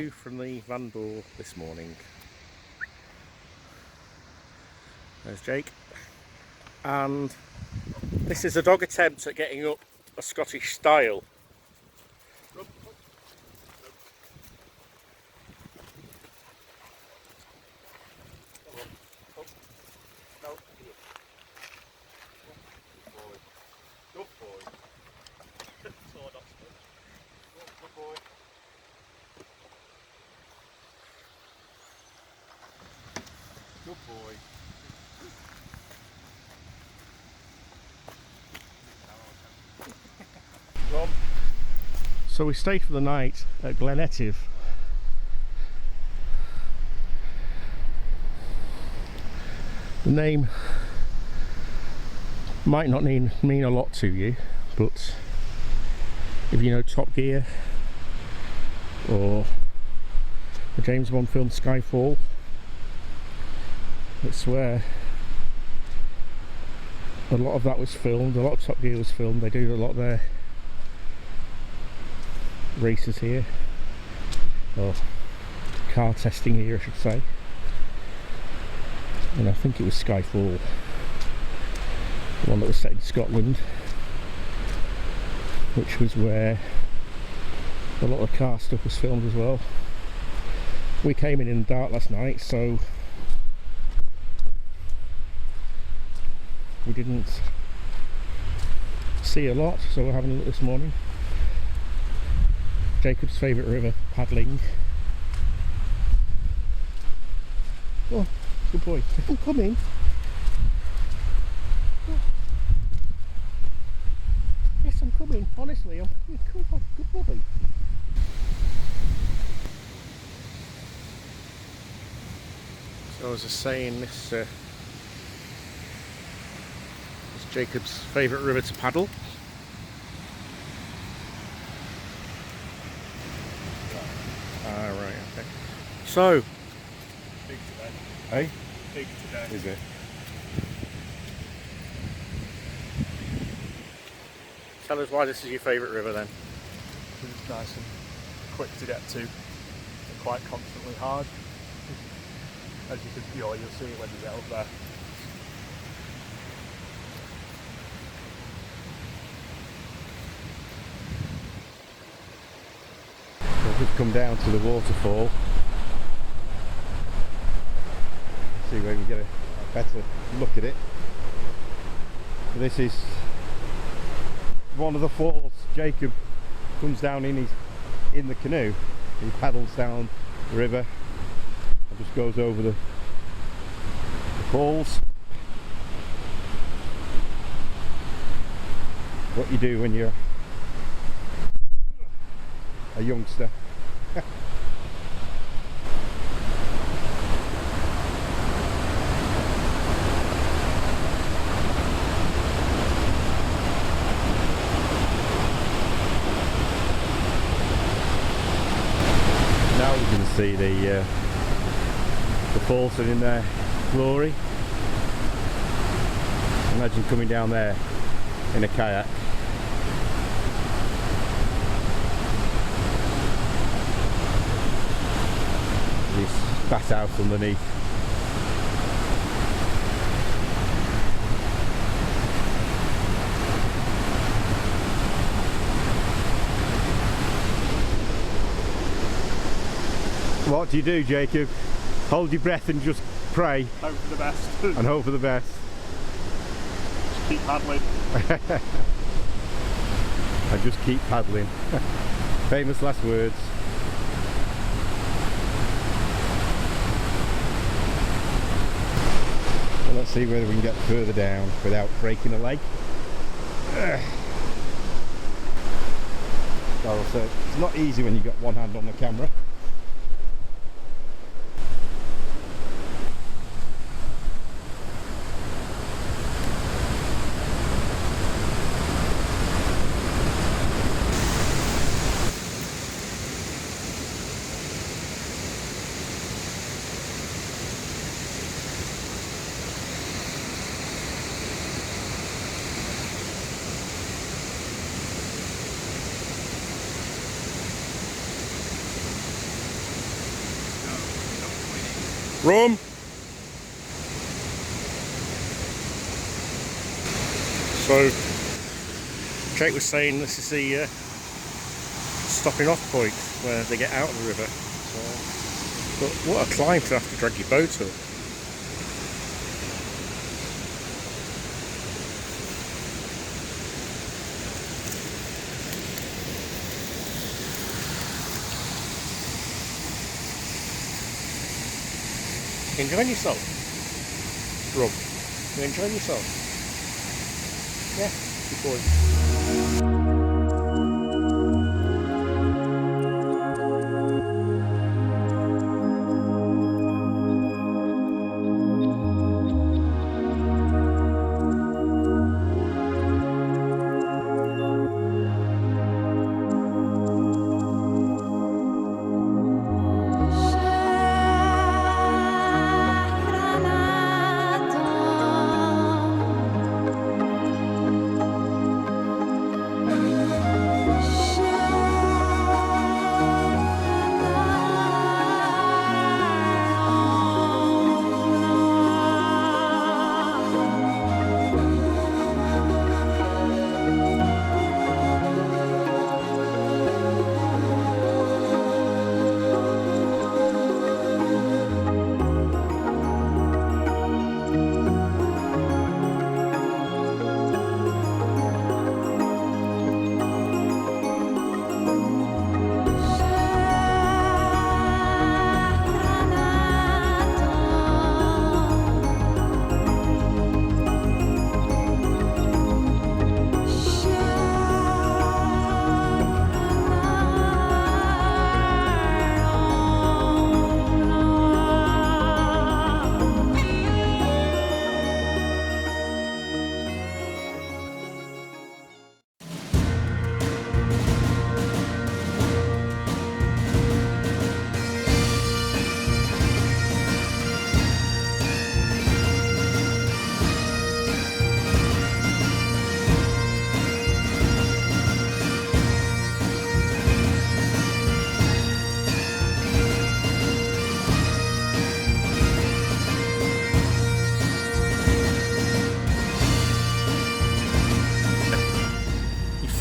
view from the van door this morning. There's Jake. And this is a dog attempt at getting up a Scottish stile. Good boy. So we stayed for the night at Glen Etive. The name might not mean a lot to you, but if you know Top Gear or the James Bond film Skyfall, it's where a lot of that was filmed, a lot of Top Gear was filmed. They do a lot of their races here, or car testing here I should say, and I think it was Skyfall, the one that was set in Scotland, which was where a lot of car stuff was filmed as well. We came in the dark last night, so we didn't see a lot, so we're having a look this morning. Jacob's favourite river, paddling. Oh, good boy. I'm coming. Oh. Yes, I'm coming. Honestly, I'm coming. Come on, good boy. So as I was saying, this is Jacob's favourite river to paddle. Right, okay. So, Big today. hey? Big today. Is it? Tell us why this is your favourite river then. It's nice and quick to get to. And quite constantly hard. As you can, you'll see it when you get up there. We've come down to the waterfall. See where we get a better look at it. So this is one of the falls. Jacob comes down in the canoe. He paddles down the river and just goes over the falls. What you do when you're a youngster. Now we can see the falls are in their glory. Imagine coming down there in a kayak. Bat out underneath. What do you do, Jacob? Hold your breath and just pray. Hope for the best. And hope for the best. Just keep paddling. And just keep paddling. Famous last words. Let's see whether we can get further down without breaking a leg. So it's not easy when you've got one hand on the camera. Rum! So, Jake was saying this is the stopping off point where they get out of the river. So, but what a climb to have to drag your boat up. Enjoying yourself? Rum, you enjoying yourself? Yeah, good boy.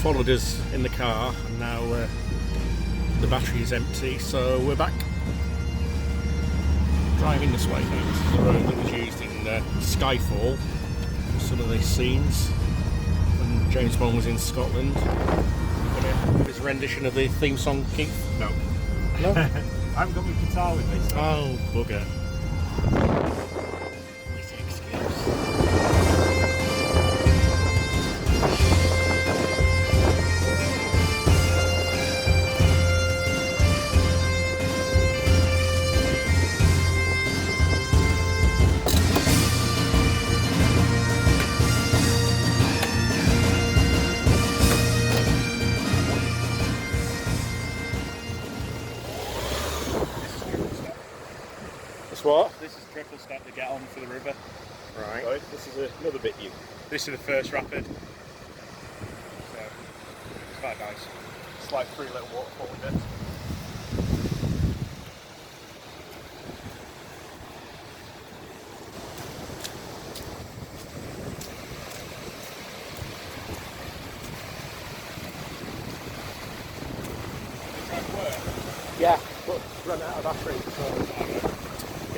Followed us in the car, and now the battery is empty, so we're back driving this way. This is the road that was used in Skyfall for some of these scenes when James Bond was in Scotland. His rendition of the theme song, Keith? No. No? I haven't got my guitar with me, so. Oh, bugger. What? This is trickle step to get on for the river. Right. So this is another bit you. This is the first rapid. So it's quite nice. It's like 3 little waterfall bits. Yeah, but run out of battery. So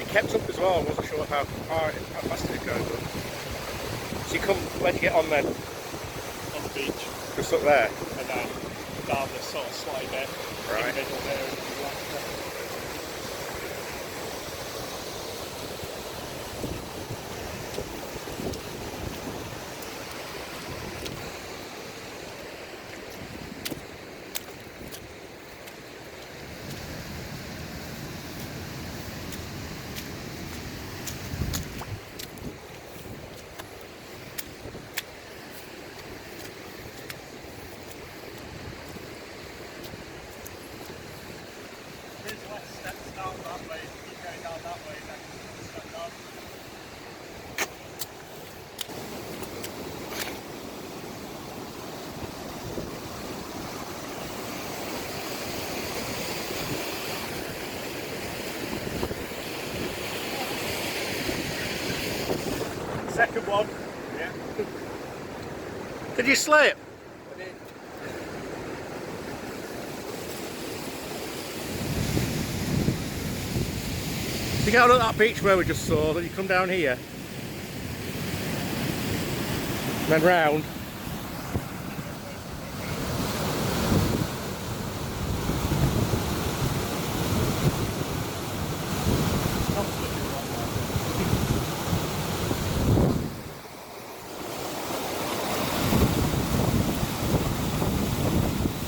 it kept up as well. I wasn't sure how fast it goes. So you come, where do you get on then? On the beach. Just up there? And then down this sort of slide bit. Right. In the middle there. And One. Yeah. Did you slip? I did. You get out at that beach where we just saw, then you come down here. And then round.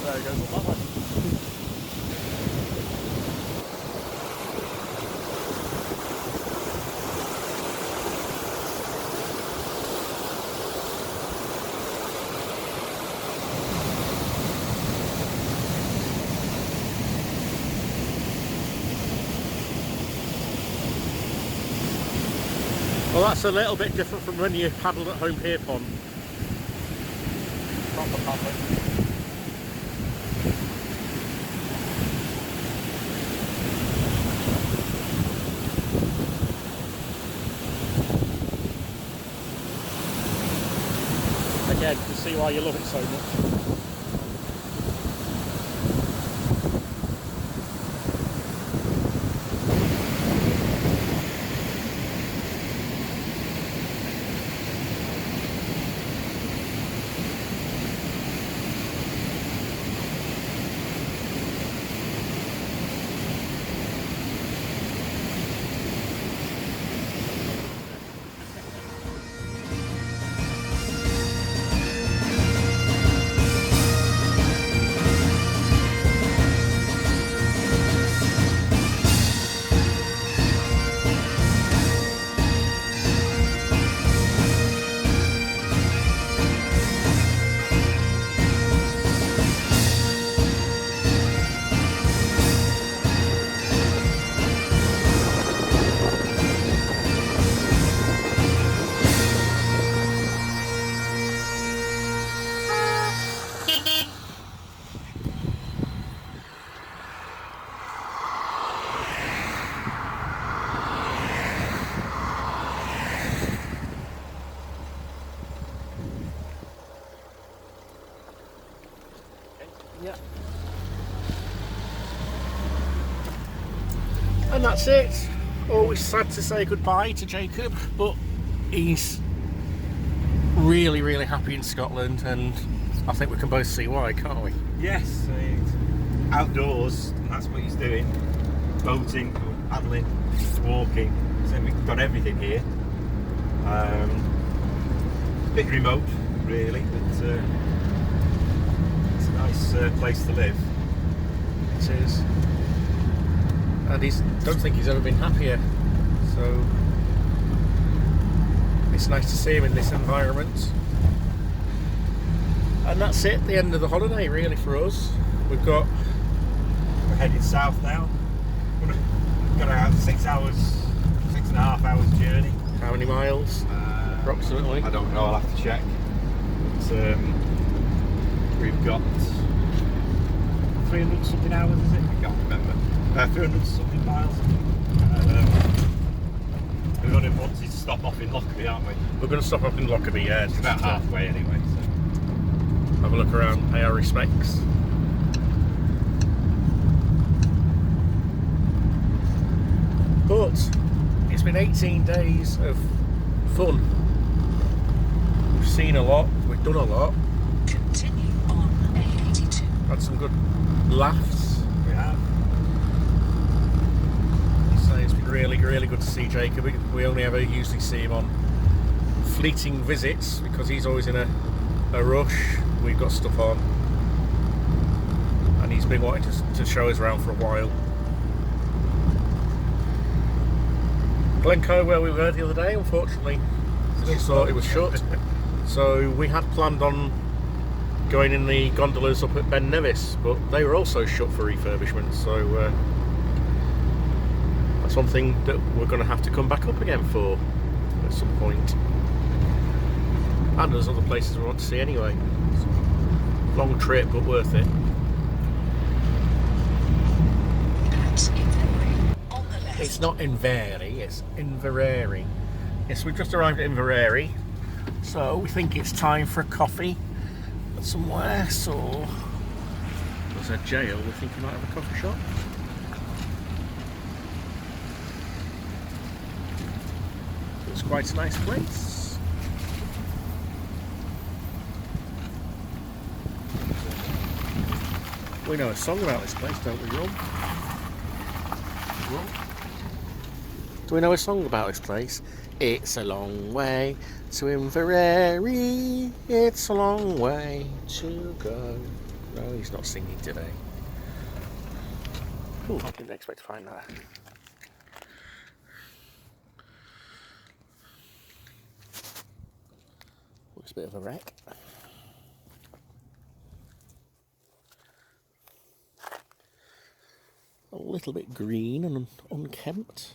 There he goes, up that way. Well, that's a little bit different from when you paddled at home pier pond. Proper paddling. Again, you can see why you love it so much. Yeah. And that's it. Always sad to say goodbye to Jacob, but he's really, really happy in Scotland, and I think we can both see why, can't we? Yes, outdoors, and that's what he's doing. Boating, paddling, walking. So we've got everything here. A bit remote, really, but it's a nice place to live. It is. And I don't think he's ever been happier. So it's nice to see him in this environment. And that's it, the end of the holiday really for us. We're headed south now. We've got about 6.5 hours journey. how many miles? Approximately. I don't know, I'll have to check. But, we've got 300 something hours, is it? I can't remember. 300 something miles, I think. We're going to want to stop off in Lockerbie, aren't we? We're going to stop up in Lockerbie, yeah. It's about halfway anyway, so. Have a look around, pay our respects. But it's been 18 days of fun. We've seen a lot, we've done a lot. Continue on A82. Had some good laughs. We have. So it's been really, really good to see Jacob. We only ever usually see him on fleeting visits because he's always in a rush. We've got stuff on. And he's been wanting to show us around for a while. Glencoe, where we were the other day, unfortunately, just thought it was shut. So we had planned on going in the gondolas up at Ben Nevis, but they were also shut for refurbishment. So that's one thing that we're going to have to come back up again for at some point. And there's other places we want to see anyway. Long trip, but worth it. At Inverary, on the left. It's not Inverary, it's Inverary. Yes, we've just arrived at Inverary. So we think it's time for a coffee somewhere, so there's a jail, we think you might have a coffee shop. It's quite a nice place. We know a song about this place, don't we, Rum? Do we know a song about this place? It's a long way to Inverary, it's a long way to go. No, he's not singing today. Ooh, I didn't expect to find that. Looks a bit of a wreck. A little bit green and unkempt.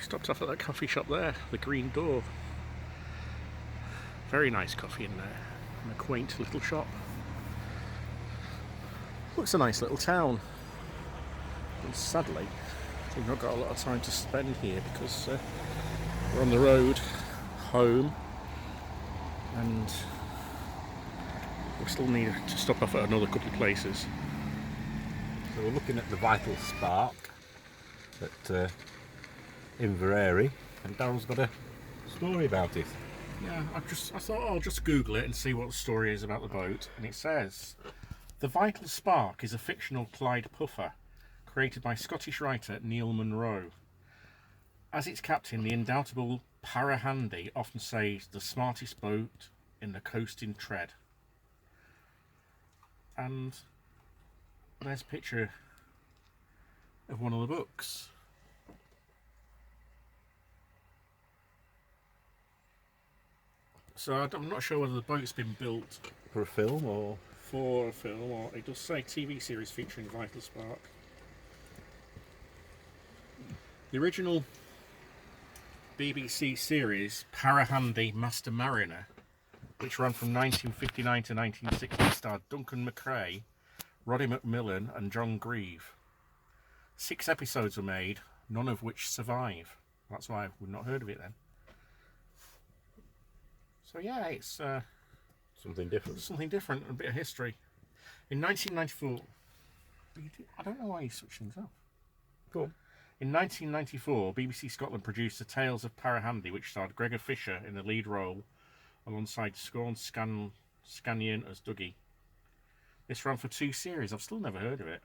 Stopped off at that coffee shop there, the Green Door. Very nice coffee in there, and a quaint little shop. Looks a nice little town. And sadly, we've not got a lot of time to spend here because we're on the road home, and we still need to stop off at another couple of places. So we're looking at the Vital Spark at Inverary, and Daryl's got a story about it. Yeah, I thought I'll just Google it and see what the story is about the boat, and it says the Vital Spark is a fictional Clyde puffer created by Scottish writer Neil Munro. As its captain, the indoubtable Parahandy often says the smartest boat in the coasting tread. And there's a picture of one of the books. So I'm not sure whether the boat's been built For a film, or for a film, or it does say TV series featuring Vital Spark. The original BBC series Parahandy Master Mariner, which ran from 1959 to 1960, starred Duncan McRae, Roddy McMillan and John Grieve. 6 episodes were made, none of which survive. That's why we've not heard of it then. So yeah, it's something different. something different, a bit of history. In 1994, I don't know why you switched things off. Go on. In 1994, BBC Scotland produced The Tales of Parahandy, which starred Gregor Fisher in the lead role alongside Scorn Scannion as Dougie. This ran for 2 series. I've still never heard of it.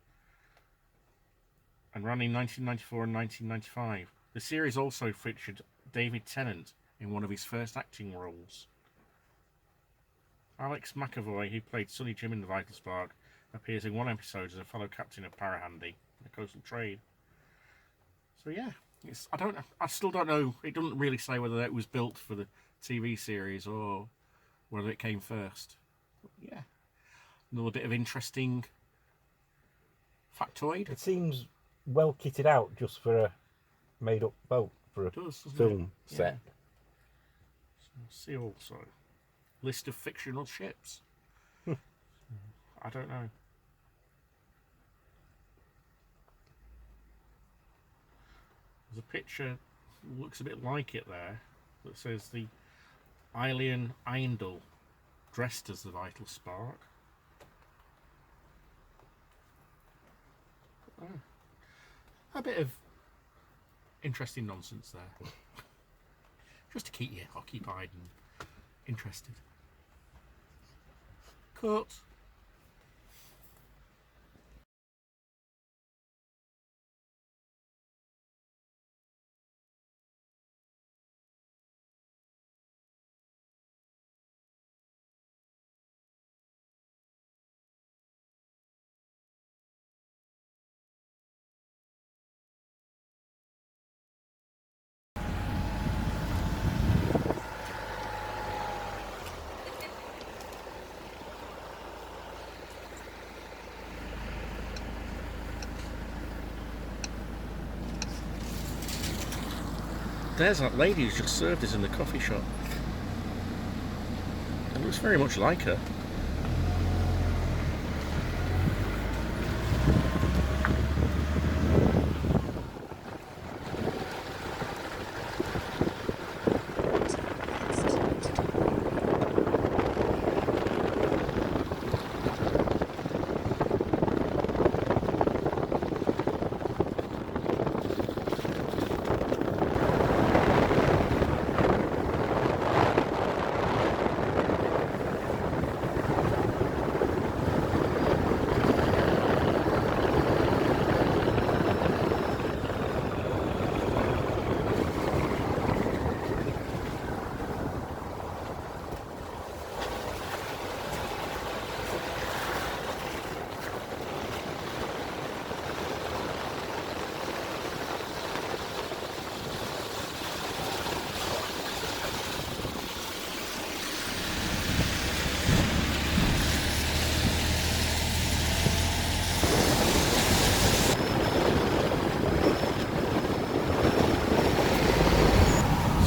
And ran in 1994 and 1995. The series also featured David Tennant in one of his first acting roles. Alex McAvoy, who played Sonny Jim in The Vital Spark, appears in one episode as a fellow captain of Parahandy, the coastal trade. So yeah, I still don't know. It doesn't really say whether it was built for the TV series or whether it came first. But yeah, another bit of interesting factoid. It seems well kitted out just for a made-up boat for a film set. Yeah. See also list of fictional ships. I don't know. There's a picture looks a bit like it there that says the Eilean Eindel dressed as the Vital Spark. A bit of interesting nonsense there. Just to keep you occupied and interested. Cut. There's that lady who's just served us in the coffee shop. It looks very much like her.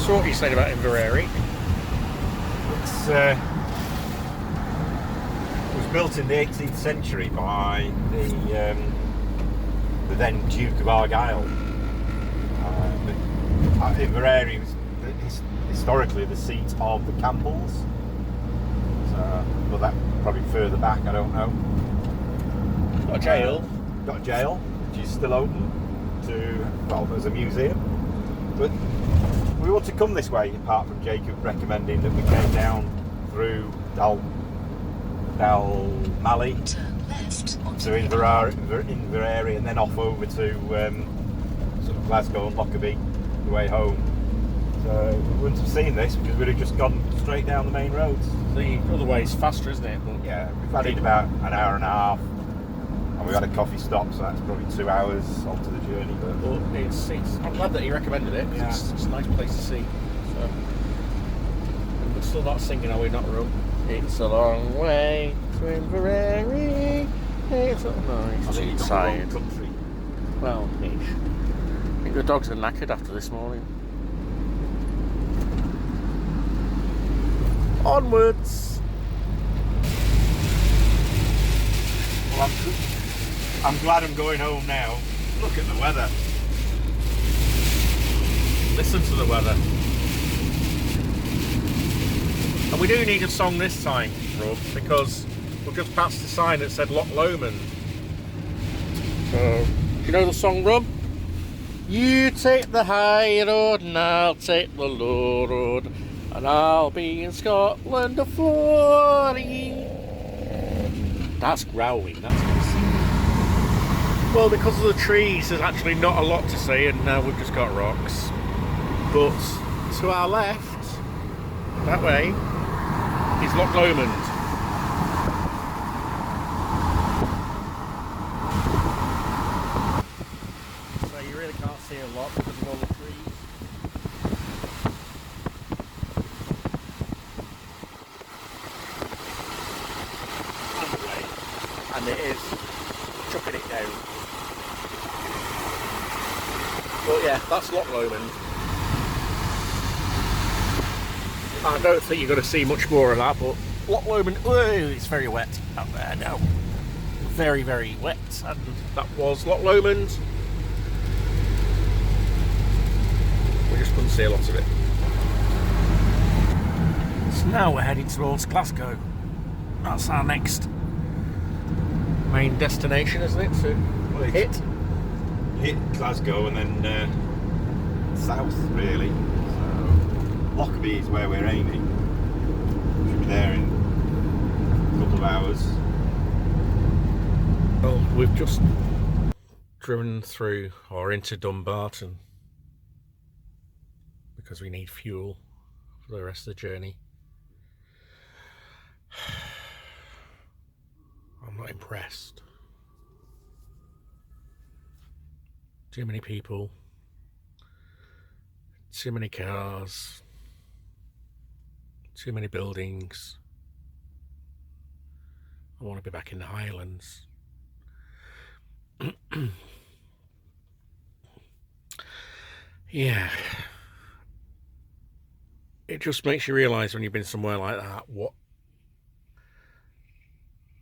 So what are you saying about Inverary? It was built in the 18th century by the then Duke of Argyll. Inverary was historically the seat of the Campbells. So, well, that probably further back, I don't know. Got a jail. Got a jail, which is still open to, well, as a museum. But we want to come this way, apart from Jacob recommending that we came down through Dalmally Turn left onto to Inverary and then off over to sort of Glasgow and Lockerbie, the way home. So we wouldn't have seen this because we'd have just gone straight down the main roads. The other way's faster, isn't it? But Yeah, we've added about an hour and a half, and we had a coffee stop, so that's probably 2 hours onto the journey. But it's I'm glad that he recommended it. 'Cause Yeah. it's a nice place to see. So we're still not singing, are we? Not Rum. It's a long way to Inverary. It's a nice I think too you've got the wrong tired. country. Well, ish. I think the dogs are knackered after this morning. Onwards. Well, I'm glad I'm going home now. Look at the weather. Listen to the weather. And we do need a song this time, Rob, because we've just passed the sign that said Loch Lomond. So, do you know the song, Rob? You take the high road and I'll take the low road, and I'll be in Scotland afore ye. That's growling, that's what it's. Well, because of the trees, there's actually not a lot to see, and now we've just got rocks. But to our left, that way, is Loch Lomond. So you really can't see a lot because of all the trees. Anyway, and it is chucking it down. But yeah, that's Loch Lomond. I don't think you're going to see much more of that, but Loch Lomond, oh, it's very wet out there now. Very, very wet, and that was Loch Lomond. We just couldn't see a lot of it. So now we're heading towards Glasgow. That's our next main destination, isn't it? To hit Glasgow and then south, really. So Lockerbie is where we're aiming. Should be there in a couple of hours. Well, we've just driven through or into Dumbarton because we need fuel for the rest of the journey. I'm not impressed. Too many people, too many cars, too many buildings. I want to be back in the Highlands. Yeah, it just makes you realise when you've been somewhere like that what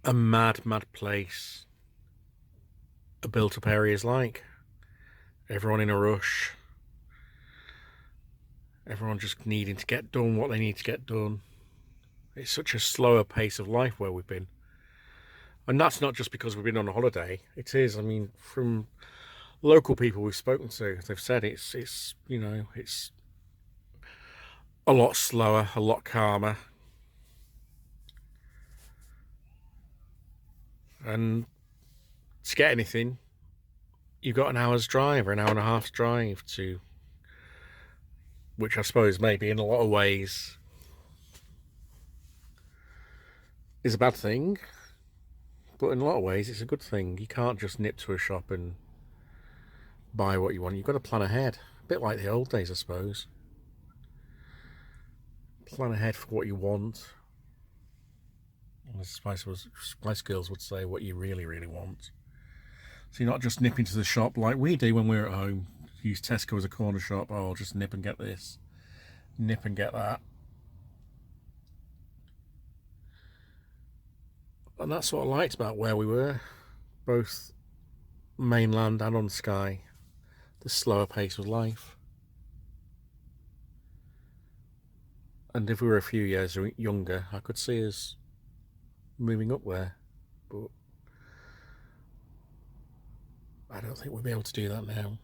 a mad place a built-up area is like. Everyone in a rush, everyone just needing to get done what they need to get done. It's such a slower pace of life where we've been, and that's not just because we've been on a holiday. It is, I mean, from local people we've spoken to, they've said it's you know, it's a lot slower, a lot calmer, and to get anything, you've got an hour's drive or an hour and a half's drive to, which I suppose maybe in a lot of ways is a bad thing, but in a lot of ways it's a good thing. You can't just nip to a shop and buy what you want. You've got to plan ahead, a bit like the old days, I suppose. Plan ahead for what you want. As Spice Girls would say, what you really want. So you're not just nipping to the shop like we do when we're at home. Use Tesco as a corner shop. Oh, I'll just nip and get this, nip and get that. And that's what I liked about where we were, both mainland and on Skye. The slower pace of life. And if we were a few years younger, I could see us moving up there, but I don't think we'll be able to do that now.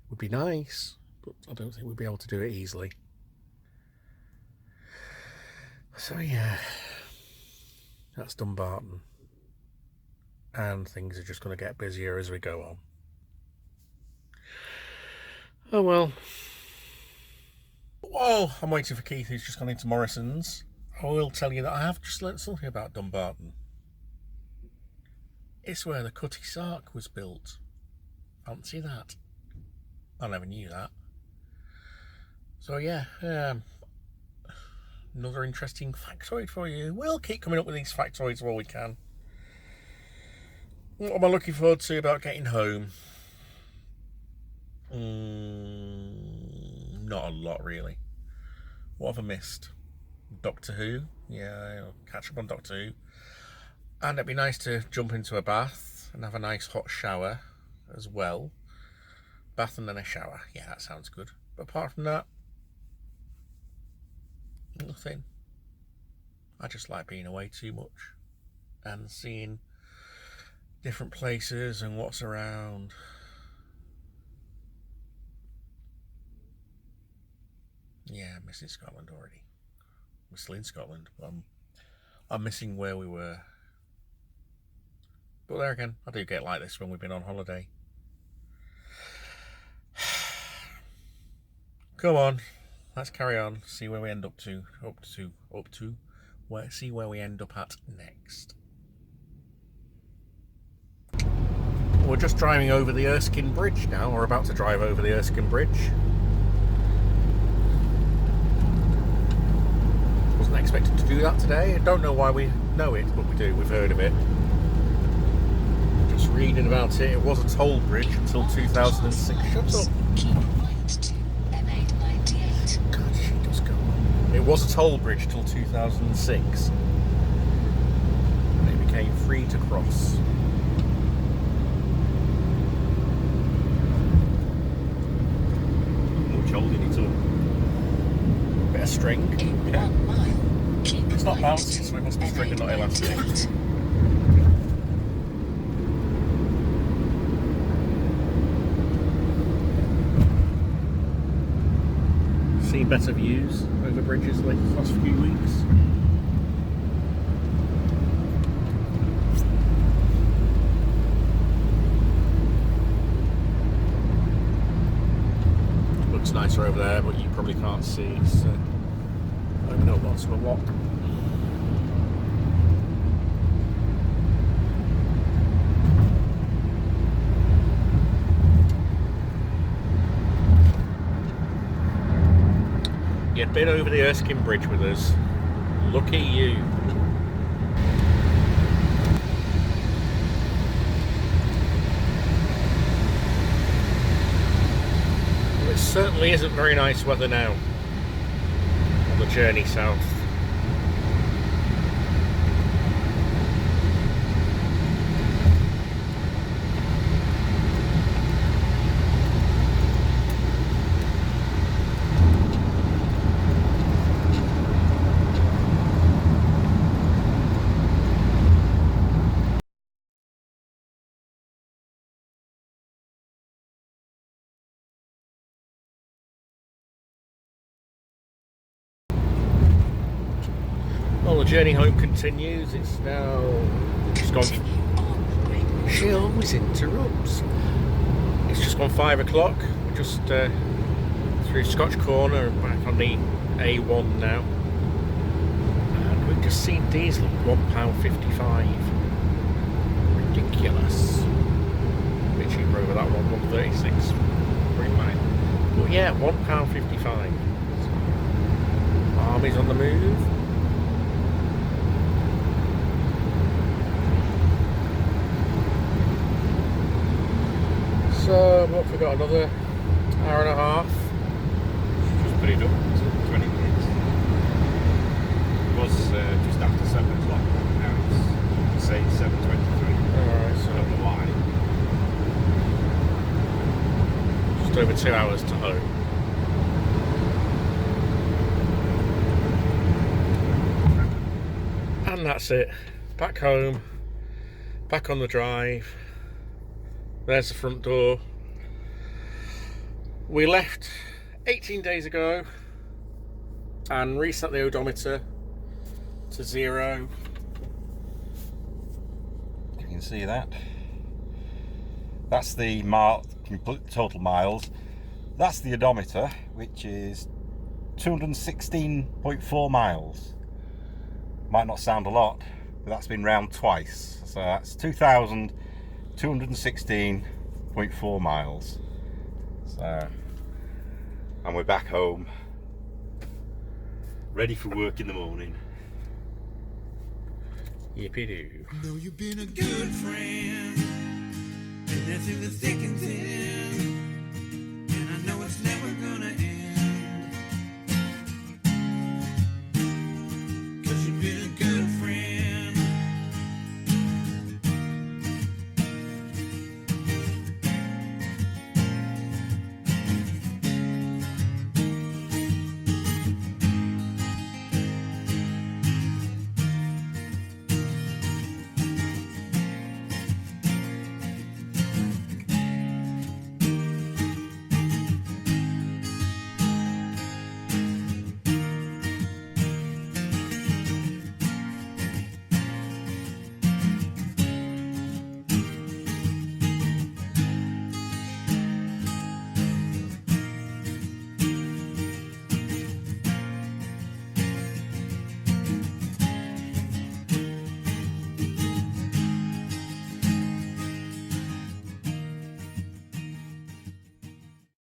It would be nice, but I don't think we'll be able to do it easily. So yeah, that's Dumbarton, and things are just going to get busier as we go on. Oh well. Oh, I'm waiting for Keith, who's just gone into Morrison's. I will tell you that I have just learnt something about Dumbarton. It's where the Cutty Sark was built. Fancy that. I never knew that. So yeah, another interesting factoid for you. We'll keep coming up with these factoids while we can. What am I looking forward to about getting home? Not a lot, really. What have I missed? Doctor Who? Yeah, I'll catch up on Doctor Who. And it'd be nice to jump into a bath and have a nice hot shower as well. Bath and then a shower. Yeah, that sounds good. But apart from that, nothing. I just like being away too much and seeing different places and what's around. Yeah, I'm missing Scotland already. We're still in Scotland, but I'm missing where we were. But there again, I do get like this when we've been on holiday. Come on, let's carry on. See where we end up to. See where we end up at next. We're just driving over the Erskine Bridge now. We're about to drive over the Erskine Bridge. Wasn't expected to do that today. I don't know why we know it, but we do. We've heard of it. Just reading about it. It was a toll bridge until 2006. Shut up. God, she does go on. It was a toll bridge till 2006. And it became free to cross. Much holding it up. Bit of string. Yeah. It's not bouncy, so it must be string and not elastic. Seen better views over bridges like the last few weeks. Looks nicer over there, but you probably can't see. It's open up onto a lock. You've been over the Erskine Bridge with us. Look at you. Well, it certainly isn't very nice weather now. journey south. Well, the journey home continues. It's now just gone. She always interrupts. It's just gone 5 o'clock. We're just through Scotch Corner and back on the A1 now. And we've just seen diesel £1.55. Ridiculous. A bit cheaper over that one, 136. Pretty fine. But yeah, £1.55. Army's on the move. So, what have we got? Another hour and a half. Just put it up to 20 minutes. It was just after 7 o'clock. Now it's say 7:23. Alright, so I don't know why. just over 2 hours to home. And that's it. Back home. Back on the drive. There's the front door. We left 18 days ago and reset the odometer to 0. You can see that. That's the total miles. That's the odometer, which is 216.4 miles. Might not sound a lot, but that's been round twice. So that's 216.4 miles. So, and we're back home, ready for work in the morning. Yippee doo. Know you've been a good friend, and that's in the thick and thin.